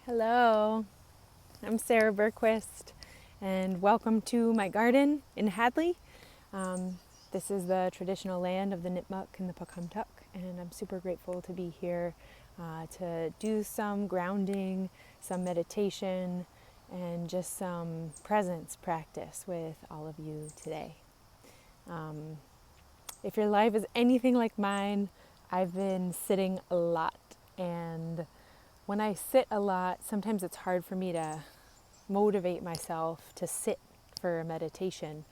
Hello, I'm Sarah Berquist, and welcome to my garden in Hadley. This is the traditional land of the Nipmuc and the Pocumtuck, and I'm super grateful to be here to do some grounding, some meditation, and just some presence practice with all of you today. If your life is anything like mine, I've been sitting a lot, and when I sit a lot, sometimes it's hard for me to motivate myself to sit for a meditation.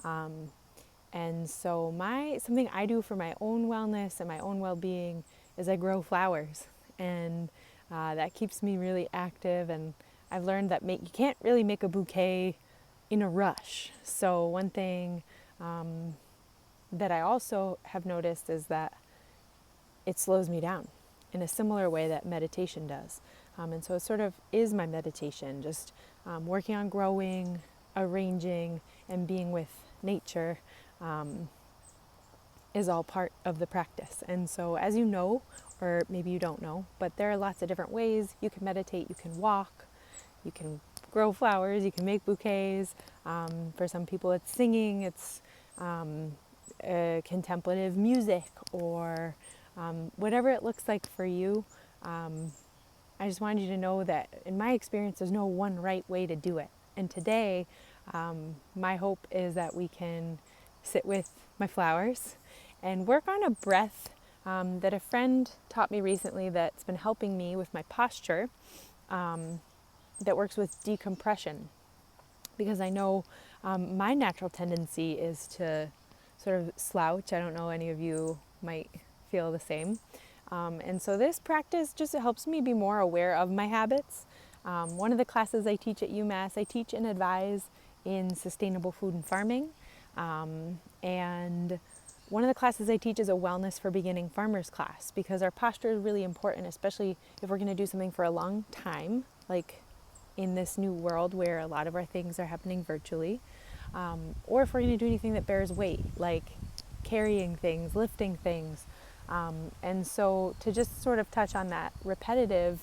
And so something I do for my own wellness and my own well-being is I grow flowers, and that keeps me really active. And I've learned that you can't really make a bouquet in a rush. So one thing that I also have noticed is that it slows me down in a similar way that meditation does. And so it sort of is my meditation, just working on growing, arranging, and being with nature is all part of the practice. And so as you know, or maybe you don't know, but there are lots of different ways you can meditate. You can walk, you can grow flowers, you can make bouquets. For some people it's singing, it's contemplative music, or whatever it looks like for you. I just wanted you to know that in my experience, there's no one right way to do it. And today, my hope is that we can sit with my flowers and work on a breath that a friend taught me recently that's been helping me with my posture, that works with decompression. Because I know my natural tendency is to sort of slouch. I don't know, any of you might feel the same. And so this practice just helps me be more aware of my habits. One of the classes I teach at UMass, I teach and advise in sustainable food and farming. And one of the classes I teach is a wellness for beginning farmers class, because our posture is really important, especially if we're going to do something for a long time, like in this new world where a lot of our things are happening virtually, or if we're going to do anything that bears weight, like carrying things, lifting things. And so to just sort of touch on that repetitive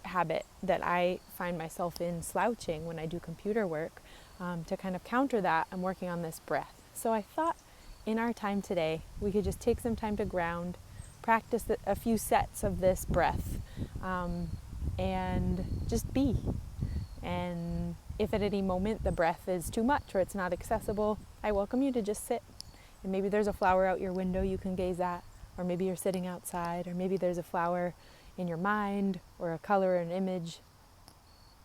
habit that I find myself in, slouching when I do computer work, to kind of counter that, I'm working on this breath. So I thought in our time today, we could just take some time to ground, practice a few sets of this breath, and just be. And if at any moment the breath is too much or it's not accessible, I welcome you to just sit. And maybe there's a flower out your window you can gaze at, or maybe you're sitting outside, or maybe there's a flower in your mind, or a color or an image.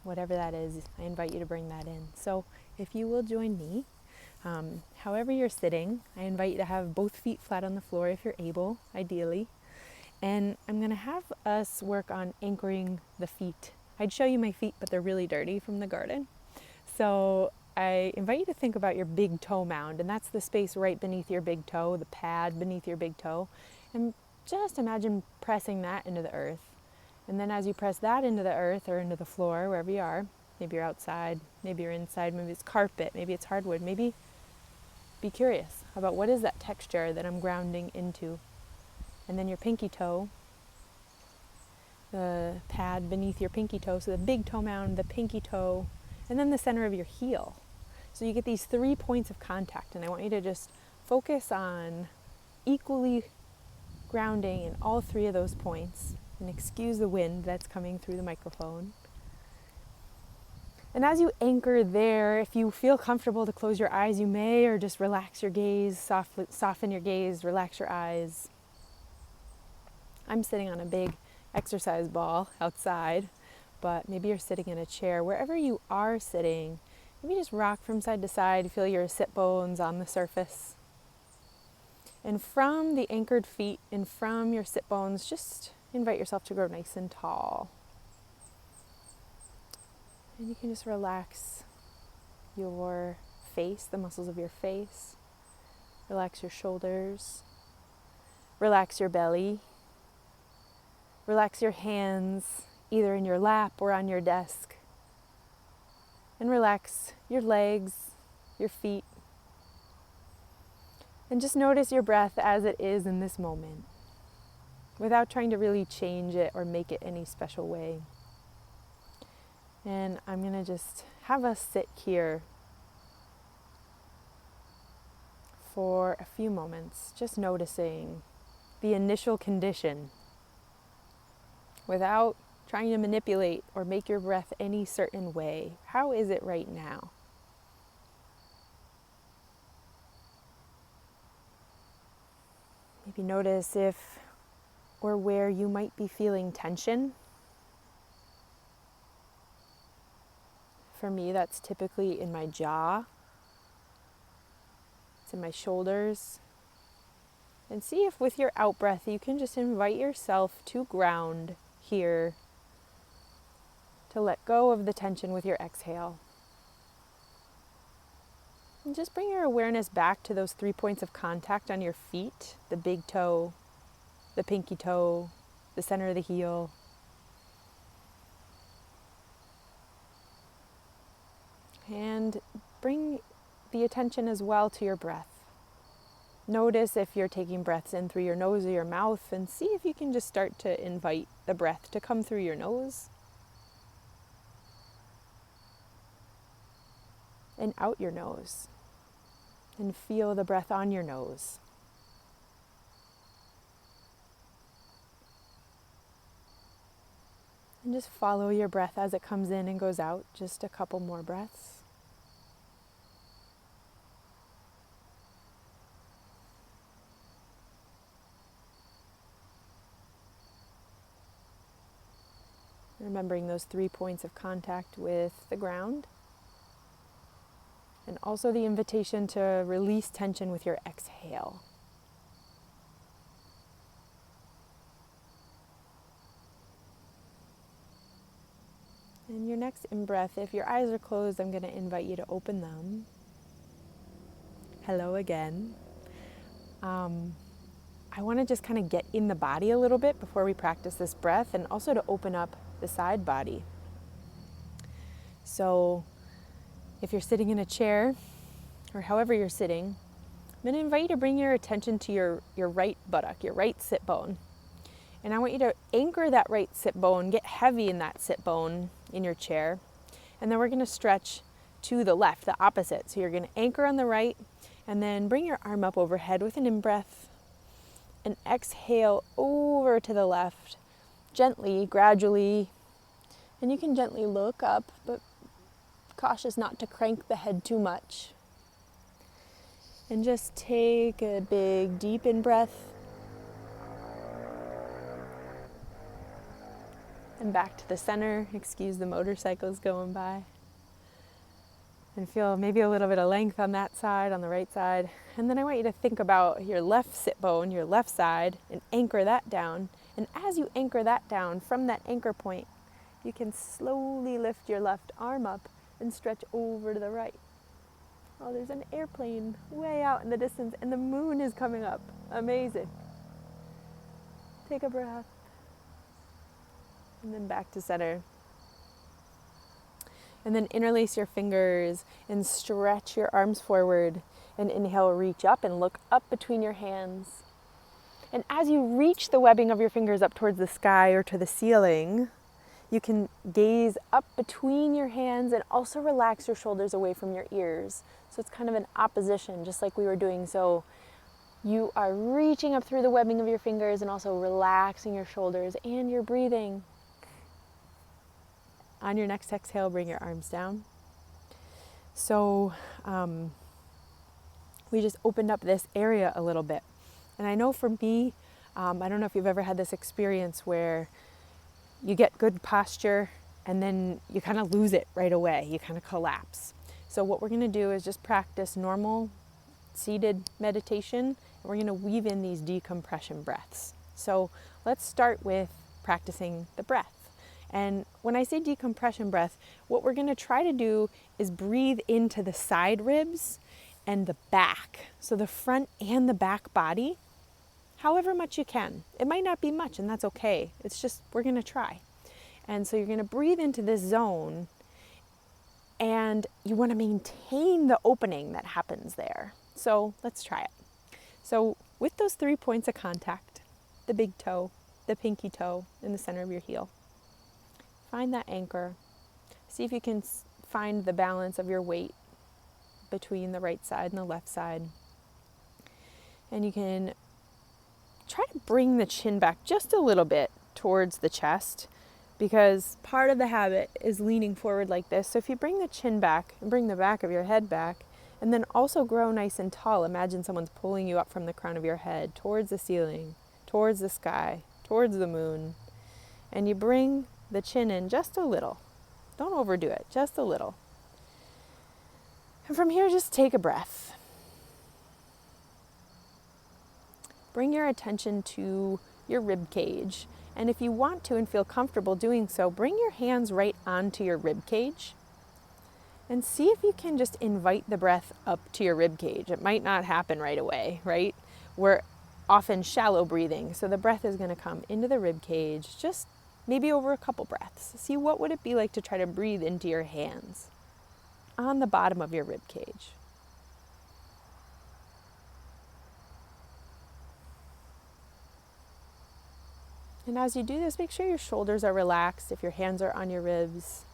Whatever that is, I invite you to bring that in. So if you will join me, however you're sitting, I invite you to have both feet flat on the floor if you're able, ideally. And I'm going to have us work on anchoring the feet. I'd show you my feet, but they're really dirty from the garden. So I invite you to think about your big toe mound, and that's the space right beneath your big toe, the pad beneath your big toe. And just imagine pressing that into the earth. And then as you press that into the earth or into the floor, wherever you are, maybe you're outside, maybe you're inside, maybe it's carpet, maybe it's hardwood, maybe be curious about what is that texture that I'm grounding into. And then your pinky toe, the pad beneath your pinky toe, so the big toe mound, the pinky toe, and then the center of your heel. So you get these 3 points of contact, and I want you to just focus on equally grounding in all 3 of those points, and excuse the wind that's coming through the microphone. And as you anchor there, if you feel comfortable to close your eyes, you may, or just relax your gaze, soften your gaze, relax your eyes. I'm sitting on a big exercise ball outside, but maybe you're sitting in a chair. Wherever you are sitting, maybe just rock from side to side, feel your sit bones on the surface. And from the anchored feet and from your sit bones, just invite yourself to grow nice and tall. And you can just relax your face, the muscles of your face. Relax your shoulders. Relax your belly. Relax your hands, either in your lap or on your desk. And relax your legs, your feet. And just notice your breath as it is in this moment. without trying to really change it or make it any special way. And I'm going to just have us sit here for a few moments, just noticing the initial condition without trying to manipulate or make your breath any certain way. How is it right now? Maybe notice if or where you might be feeling tension. For me, that's typically in my jaw. It's in my shoulders. And see if with your out breath you can just invite yourself to ground here, to let go of the tension with your exhale. And just bring your awareness back to those 3 points of contact on your feet, the big toe, the pinky toe, the center of the heel. And bring the attention as well to your breath. Notice if you're taking breaths in through your nose or your mouth, and see if you can just start to invite the breath to come through your nose and out your nose. And feel the breath on your nose. And just follow your breath as it comes in and goes out. Just a couple more breaths. Remembering those 3 points of contact with the ground. And also the invitation to release tension with your exhale. And your next in-breath, if your eyes are closed, I'm going to invite you to open them. Hello again. I want to just kind of get in the body a little bit before we practice this breath, and also to open up the side body. So if you're sitting in a chair, or however you're sitting, I'm going to invite you to bring your attention to your right buttock, your right sit bone. And I want you to anchor that right sit bone, get heavy in that sit bone in your chair. And then we're going to stretch to the left, the opposite. So you're going to anchor on the right, and then bring your arm up overhead with an in-breath. And exhale over to the left, gently, gradually. And you can gently look up, but cautious not to crank the head too much. And just take a big, deep in-breath. And back to the center. Excuse the motorcycles going by. And feel maybe a little bit of length on that side, on the right side. And then I want you to think about your left sit bone, your left side, and anchor that down. And as you anchor that down, from that anchor point, you can slowly lift your left arm up and stretch over to the right. Oh, there's an airplane way out in the distance, and the moon is coming up. Amazing. Take a breath. And then back to center. And then interlace your fingers and stretch your arms forward. And inhale, reach up and look up between your hands. And as you reach the webbing of your fingers up towards the sky or to the ceiling, you can gaze up between your hands and also relax your shoulders away from your ears. So it's kind of an opposition, just like we were doing. So you are reaching up through the webbing of your fingers and also relaxing your shoulders and your breathing. On your next exhale, bring your arms down. So we just opened up this area a little bit. And I know for me, I don't know if you've ever had this experience where you get good posture and then you kind of lose it right away. You kind of collapse. So what we're going to do is just practice normal seated meditation. And we're going to weave in these decompression breaths. So let's start with practicing the breath. And when I say decompression breath, what we're going to try to do is breathe into the side ribs and the back. So the front and the back body, however much you can. It might not be much, and that's okay. It's just, we're going to try. And so you're going to breathe into this zone, and you want to maintain the opening that happens there. So let's try it. So with those 3 points of contact, the big toe, the pinky toe in the center of your heel. Find that anchor. See if you can find the balance of your weight between the right side and the left side. And you can try to bring the chin back just a little bit towards the chest, because part of the habit is leaning forward like this. So if you bring the chin back and bring the back of your head back, and then also grow nice and tall, imagine someone's pulling you up from the crown of your head towards the ceiling, towards the sky, towards the moon, and you bring the chin in just a little. Don't overdo it, just a little. And from here, just take a breath. Bring your attention to your rib cage. And if you want to and feel comfortable doing so, bring your hands right onto your rib cage. And see if you can just invite the breath up to your rib cage. It might not happen right away, right? We're often shallow breathing, so the breath is going to come into the rib cage, just maybe over a couple breaths. See, what would it be like to try to breathe into your hands on the bottom of your rib cage? And as you do this, make sure your shoulders are relaxed if your hands are on your ribs.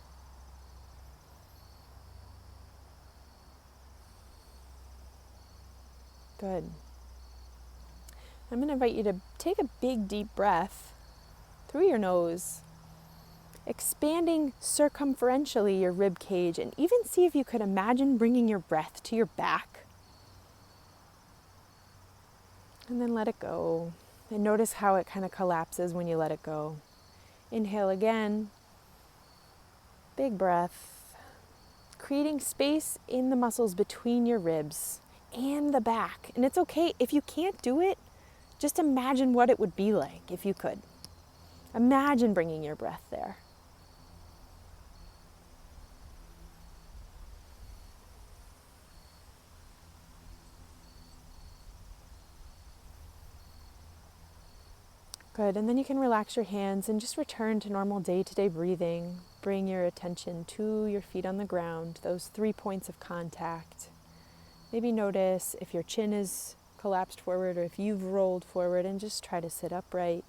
Good. I'm going to invite you to take a big, deep breath through your nose, expanding circumferentially your rib cage, and even see if you could imagine bringing your breath to your back. And then let it go. And notice how it kind of collapses when you let it go. Inhale again. Big breath. Creating space in the muscles between your ribs and the back. And it's okay if you can't do it, just imagine what it would be like if you could. Imagine bringing your breath there. Good, and then you can relax your hands and just return to normal day-to-day breathing. Bring your attention to your feet on the ground, those 3 points of contact. Maybe notice if your chin is collapsed forward or if you've rolled forward, and just try to sit upright.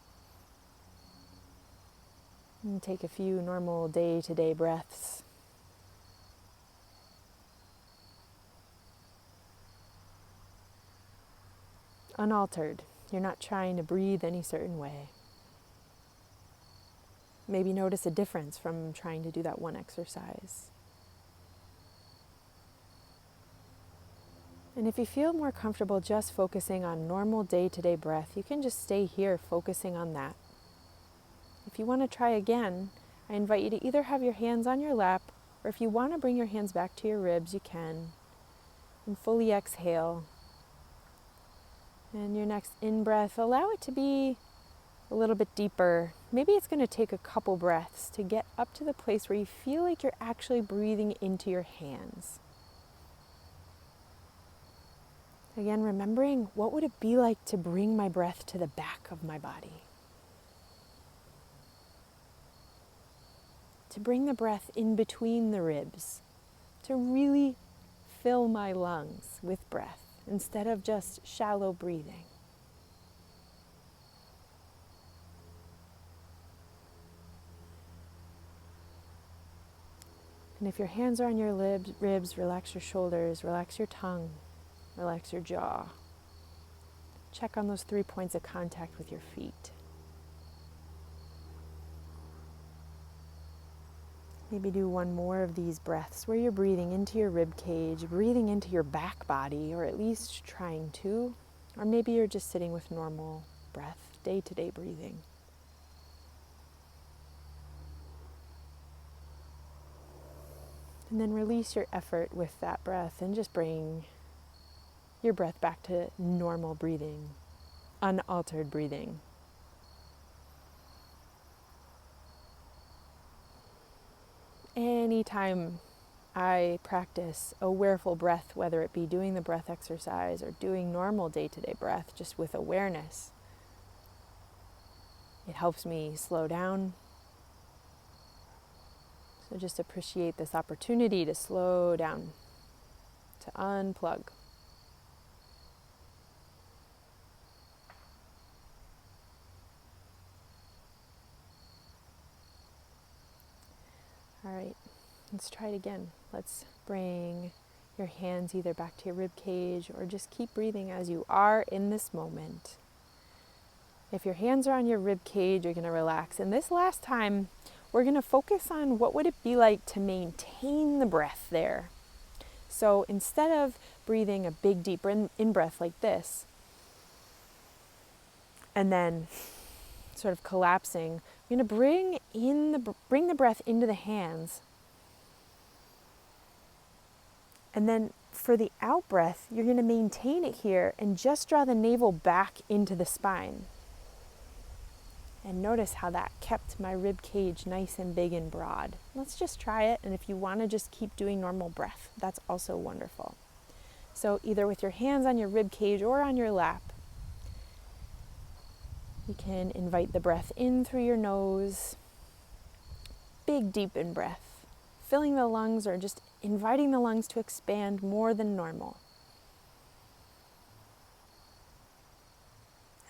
And take a few normal day-to-day breaths. Unaltered. You're not trying to breathe any certain way. Maybe notice a difference from trying to do that one exercise. And if you feel more comfortable just focusing on normal day-to-day breath, you can just stay here focusing on that. If you want to try again, I invite you to either have your hands on your lap, or if you want to bring your hands back to your ribs, you can. And fully exhale. And your next in-breath, allow it to be a little bit deeper. Maybe it's going to take a couple breaths to get up to the place where you feel like you're actually breathing into your hands. Again, remembering what would it be like to bring my breath to the back of my body. To bring the breath in between the ribs. To really fill my lungs with breath instead of just shallow breathing. And if your hands are on your ribs, relax your shoulders, relax your tongue, relax your jaw. Check on those 3 points of contact with your feet. Maybe do one more of these breaths where you're breathing into your rib cage, breathing into your back body, or at least trying to. Or maybe you're just sitting with normal breath, day-to-day breathing. And then release your effort with that breath and just bring your breath back to normal breathing, unaltered breathing. Anytime I practice a awareful breath, whether it be doing the breath exercise or doing normal day-to-day breath, just with awareness, it helps me slow down. So just appreciate this opportunity to slow down, to unplug. All right, let's try it again. Let's bring your hands either back to your rib cage or just keep breathing as you are in this moment. If your hands are on your rib cage, you're going to relax. And this last time, we're going to focus on what would it be like to maintain the breath there. So instead of breathing a big, deep in-breath like this, and then sort of collapsing, you're going to bring the breath into the hands. And then for the out breath, you're going to maintain it here and just draw the navel back into the spine. And notice how that kept my rib cage nice and big and broad. Let's just try it. And if you want to just keep doing normal breath, that's also wonderful. So either with your hands on your rib cage or on your lap, you can invite the breath in through your nose. Big, deep in breath, filling the lungs or just inviting the lungs to expand more than normal.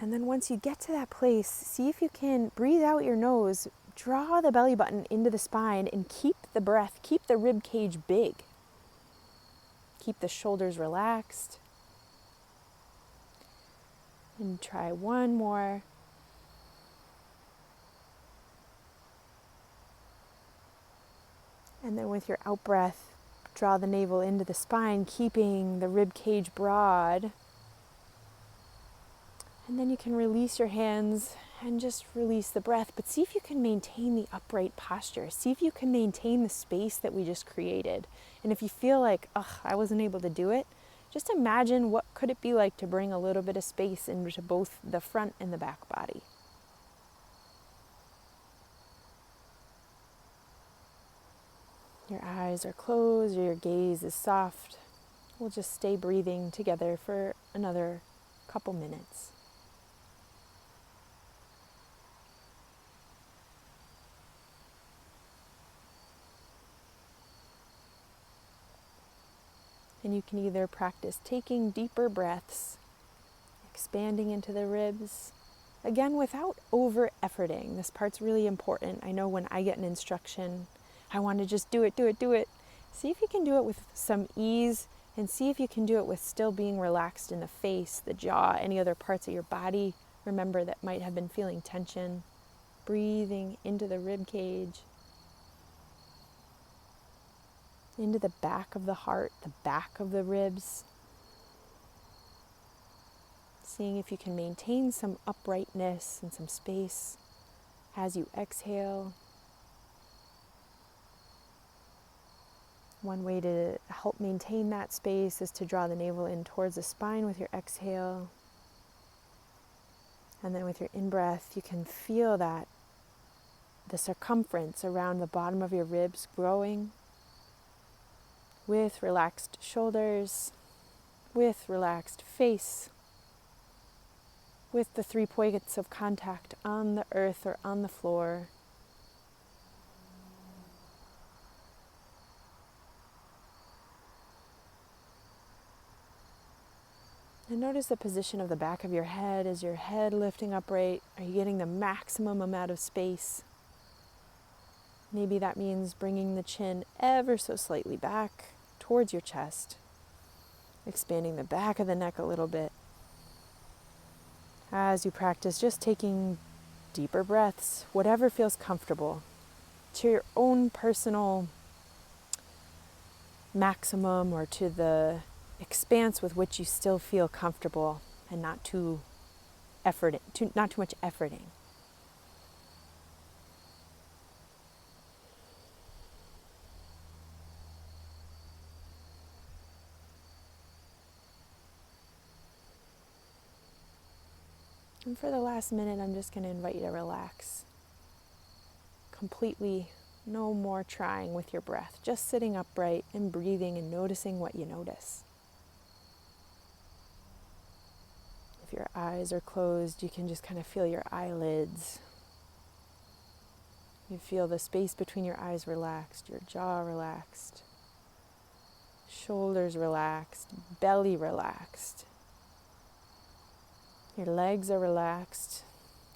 And then once you get to that place, see if you can breathe out your nose, draw the belly button into the spine, and keep the breath, keep the rib cage big. Keep the shoulders relaxed. And try one more. And then with your out breath, draw the navel into the spine, keeping the rib cage broad. And then you can release your hands and just release the breath, but see if you can maintain the upright posture. See if you can maintain the space that we just created. And if you feel like, I wasn't able to do it, just imagine what could it be like to bring a little bit of space into both the front and the back body. Your eyes are closed or your gaze is soft. We'll just stay breathing together for another couple minutes. And you can either practice taking deeper breaths, expanding into the ribs, again without over-efforting. This part's really important. I know when I get an instruction, I want to just do it. See if you can do it with some ease, and see if you can do it with still being relaxed in the face, the jaw, any other parts of your body. Remember that might have been feeling tension. Breathing into the rib cage, into the back of the heart, the back of the ribs. Seeing if you can maintain some uprightness and some space as you exhale. One way to help maintain that space is to draw the navel in towards the spine with your exhale. And then with your in-breath, you can feel that the circumference around the bottom of your ribs growing with relaxed shoulders, with relaxed face, with the 3 points of contact on the earth or on the floor. And notice the position of the back of your head. Is your head lifting upright? Are you getting the maximum amount of space? Maybe that means bringing the chin ever so slightly back towards your chest, expanding the back of the neck a little bit. As you practice, just taking deeper breaths, whatever feels comfortable, to your own personal maximum or to the expanse with which you still feel comfortable and not too much efforting. And for the last minute, I'm just going to invite you to relax completely. No more trying with your breath, just sitting upright and breathing and noticing what you notice. If your eyes are closed, you can just kind of feel your eyelids. You feel the space between your eyes relaxed, your jaw relaxed, shoulders relaxed, belly relaxed. Your legs are relaxed,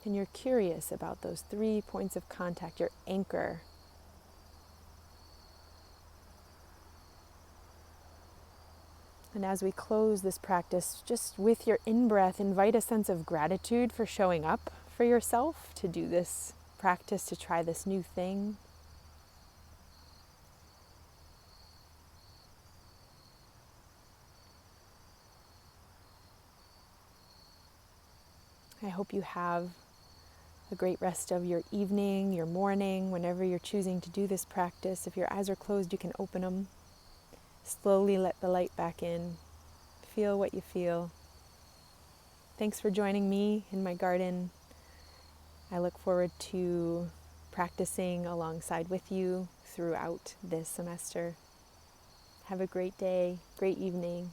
and you're curious about those 3 points of contact, your anchor. And as we close this practice, just with your in-breath, invite a sense of gratitude for showing up for yourself to do this practice, to try this new thing. I hope you have a great rest of your evening, your morning, whenever you're choosing to do this practice. If your eyes are closed, you can open them. Slowly let the light back in. Feel what you feel. Thanks for joining me in my garden. I look forward to practicing alongside with you throughout this semester. Have a great day, great evening.